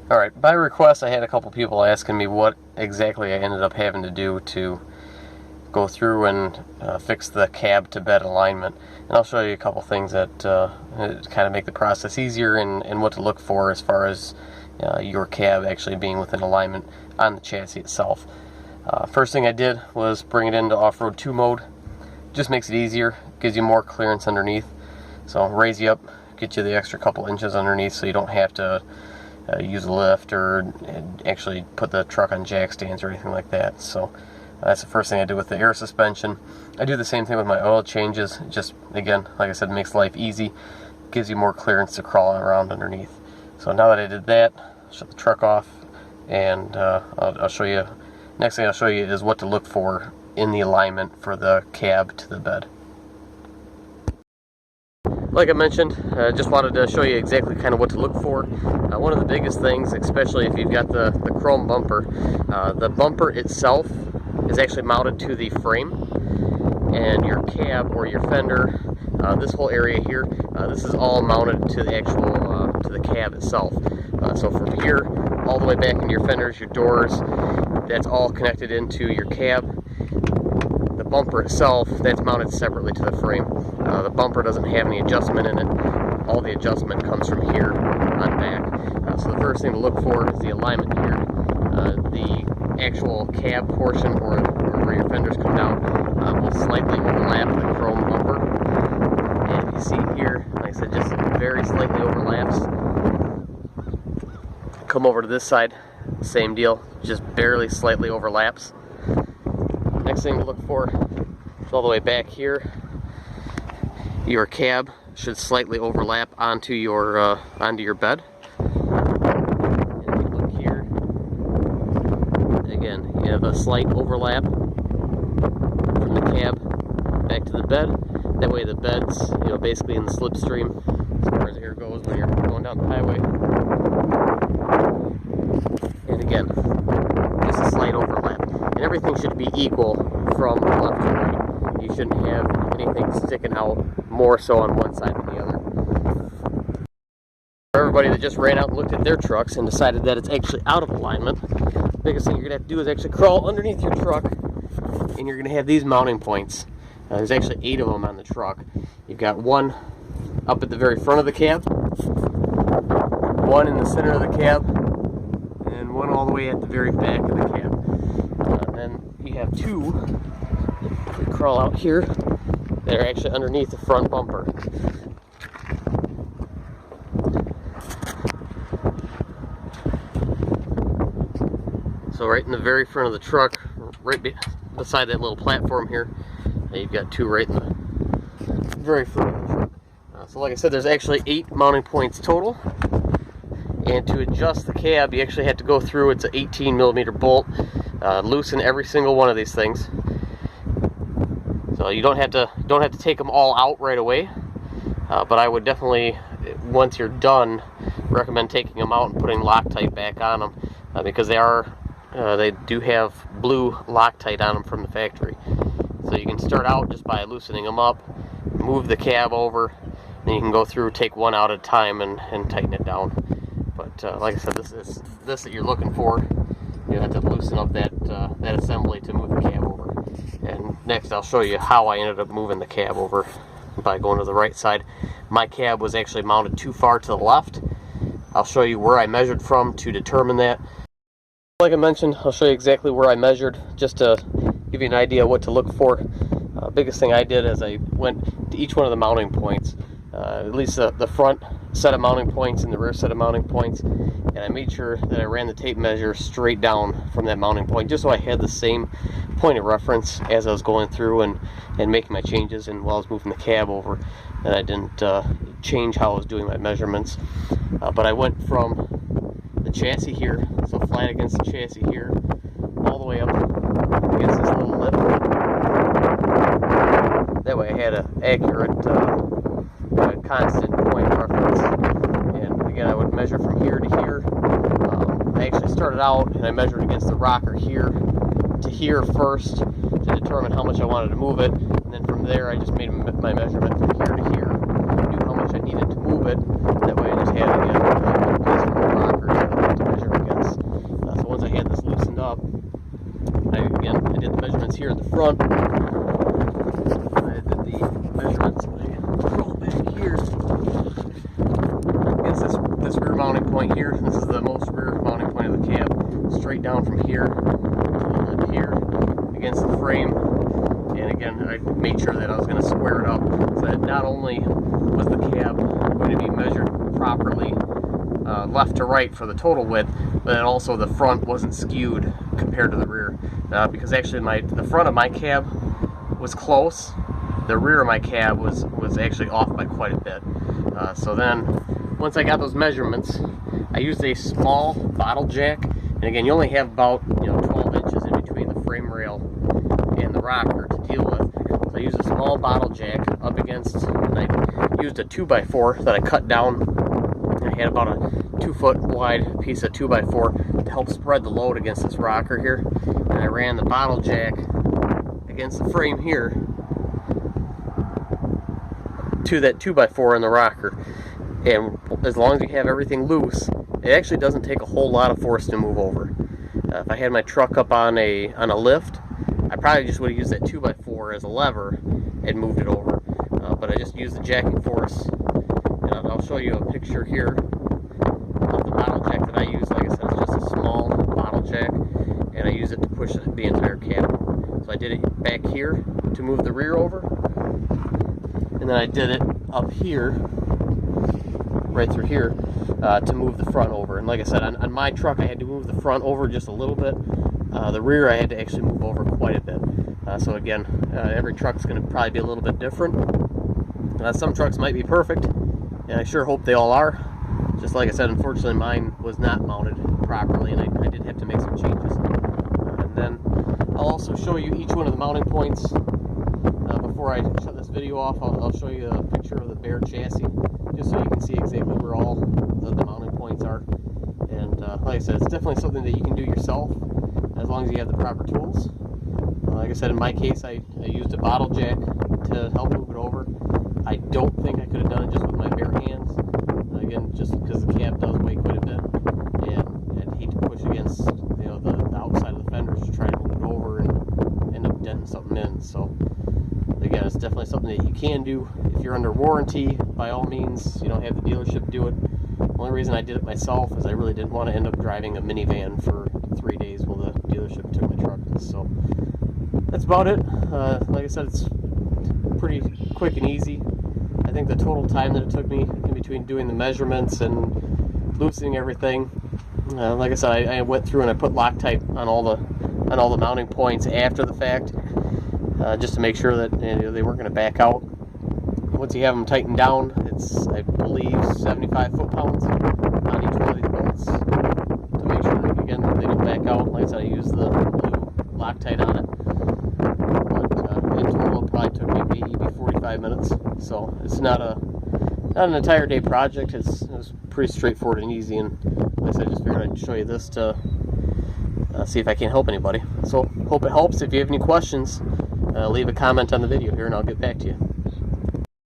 Alright, by request I had a couple people asking me what exactly I ended up having to do to go through and fix the cab to bed alignment. And I'll show you a couple things that kind of make the process easier and what to look for as far as your cab actually being within alignment on the chassis itself. First thing I did was bring it into off-road 2 mode. Just makes it easier, gives you more clearance underneath. So raise you up, get you the extra couple inches underneath so you don't have to use a lift or actually put the truck on jack stands or anything like that. So that's the first thing I did with the air suspension. I do the same thing with my oil changes. Just, again, like I said, makes life easy. Gives you more clearance to crawl around underneath. So now that I did that, I'll shut the truck off, and I'll show you. Next thing I'll show you is what to look for in the alignment for the cab to the bed. Like I mentioned, I just wanted to show you exactly kind of what to look for. One of the biggest things, especially if you've got the chrome bumper, the bumper itself is actually mounted to the frame, and your cab or your fender, this whole area here, this is all mounted to the actual to the cab itself. So from here all the way back into your fenders, your doors, that's all connected into your cab. The bumper itself, that's mounted separately to the frame. The bumper doesn't have any adjustment in it. All the adjustment comes from here on back. So the first thing to look for is the alignment here. The actual cab portion, or where your fenders come down, will slightly overlap the chrome bumper. And you see here, like I said, just very slightly overlaps. Come over to this side, same deal, just barely slightly overlaps. Next thing to look for is all the way back here. Your cab should slightly overlap onto your bed. And if you look here, again, you have a slight overlap from the cab back to the bed. That way the bed's, basically in the slipstream as far as air goes when you're going down the highway. And again, just a slight overlap. And everything should be equal from left to right. You shouldn't have anything sticking out more so on one side than the other. For everybody that just ran out and looked at their trucks and decided that it's actually out of alignment, the biggest thing you're going to have to do is actually crawl underneath your truck, and you're going to have these mounting points. There's actually 8 of them on the truck. You've got one up at the very front of the cab, one in the center of the cab, and one all the way at the very back of the cab. Then you have 2 that crawl out here that are actually underneath the front bumper. So right in the very front of the truck, right beside that little platform here, you've got 2 right in the very front of the truck. So like I said, there's actually 8 mounting points total. And to adjust the cab, you actually have to go through, it's an 18mm bolt, loosen every single one of these things. So you don't have to take them all out right away, but I would definitely, once you're done, recommend taking them out and putting Loctite back on them, because they do have blue Loctite on them from the factory. So you can start out just by loosening them up, move the cab over, then you can go through, take one out at a time, and tighten it down. But like I said, this that you're looking for, you have to loosen up that assembly to move the cab over. And next I'll show you how I ended up moving the cab over by going to the right side. My cab was actually mounted too far to the left. I'll show you where I measured from to determine that. Like I mentioned, I'll show you exactly where I measured just to give you an idea what to look for. Biggest thing I did is I went to each one of the mounting points, at least the front set of mounting points and the rear set of mounting points, and I made sure that I ran the tape measure straight down from that mounting point, just so I had the same point of reference as I was going through and making my changes, and while I was moving the cab over, and I didn't change how I was doing my measurements. But I went from the chassis here, so flat against the chassis here, all the way up against this little lip. That way I had an accurate, constant point of reference. And again, I would measure from here to here. I actually started out and I measured against the rocker here to here first to determine how much I wanted to move it, and then from there I just made my measurement from here to here, knew how much I needed to move it. That way I just had, again, a place for the rocker to measure I did the measurements here in the front. I did the measurements. I roll back here against this rear mounting point here. This is the most rear mounting point of the cab. Straight down from here to here against the frame. And again, I made sure that I was going to square it up so that not only was the cab going to be measured properly left to right for the total width, but then also the front wasn't skewed compared to the rear. Because actually the front of my cab was close, the rear of my cab was actually off by quite a bit. So then, once I got those measurements, I used a small bottle jack, and again, you only have about 12 inches in between the frame rail and the rocker to deal with. So I used a small bottle jack up against, and I used a 2x4 that I cut down. And I had about a 2-foot wide piece of 2x4 to help spread the load against this rocker here. And I ran the bottle jack against the frame here to that 2x4 in the rocker. And as long as you have everything loose, it actually doesn't take a whole lot of force to move over. If I had my truck up on a lift, I probably just would have used that 2x4 as a lever and moved it over. But I just used the jacking force. And I'll show you a picture here of the bottle jack that I use. Like I said, it's just a small bottle jack, and I use it to push the entire cab. So I did it back here to move the rear over, and then I did it up here, right through here, to move the front over. And like I said, on my truck I had to move the front over just a little bit. The rear I had to actually move over quite a bit. So again, every truck's going to probably be a little bit different. Some trucks might be perfect, and I sure hope they all are. Just like I said, unfortunately mine was not mounted properly, and I did have to make some changes. And then I'll also show you each one of the mounting points. Before I shut this video off, I'll show you a picture of the bare chassis, just so you can see exactly where all the mounting points are. And like I said, it's definitely something that you can do yourself, as long as you have the proper tools. Like I said, in my case, I used a bottle jack to help move it over. I don't think I could have done it just with my bare hands. Again, just because the cab does weigh quite a bit, and I'd hate to push against the outside of the fenders to try to move it over and end up denting something in. So again, it's definitely something that you can do if you're under warranty. By all means, have the dealership do it. The only reason I did it myself is I really didn't want to end up driving a minivan for 3 days while the dealership took my truck. So that's about it. Like I said, it's pretty quick and easy. I think the total time that it took me in between doing the measurements and loosening everything, like I said, I went through and I put Loctite on all the mounting points after the fact, just to make sure that they weren't going to back out. Once you have them tightened down, it's, I believe, 75 foot-pounds on each one of these bolts to make sure that, again, they don't back out. Like I said, I used the blue Loctite on it. But in total, it probably took me maybe 45 minutes. So it's not an entire day project. It was pretty straightforward and easy. And like I said, I just figured I'd show you this to see if I can help anybody. So hope it helps. If you have any questions, leave a comment on the video here, and I'll get back to you.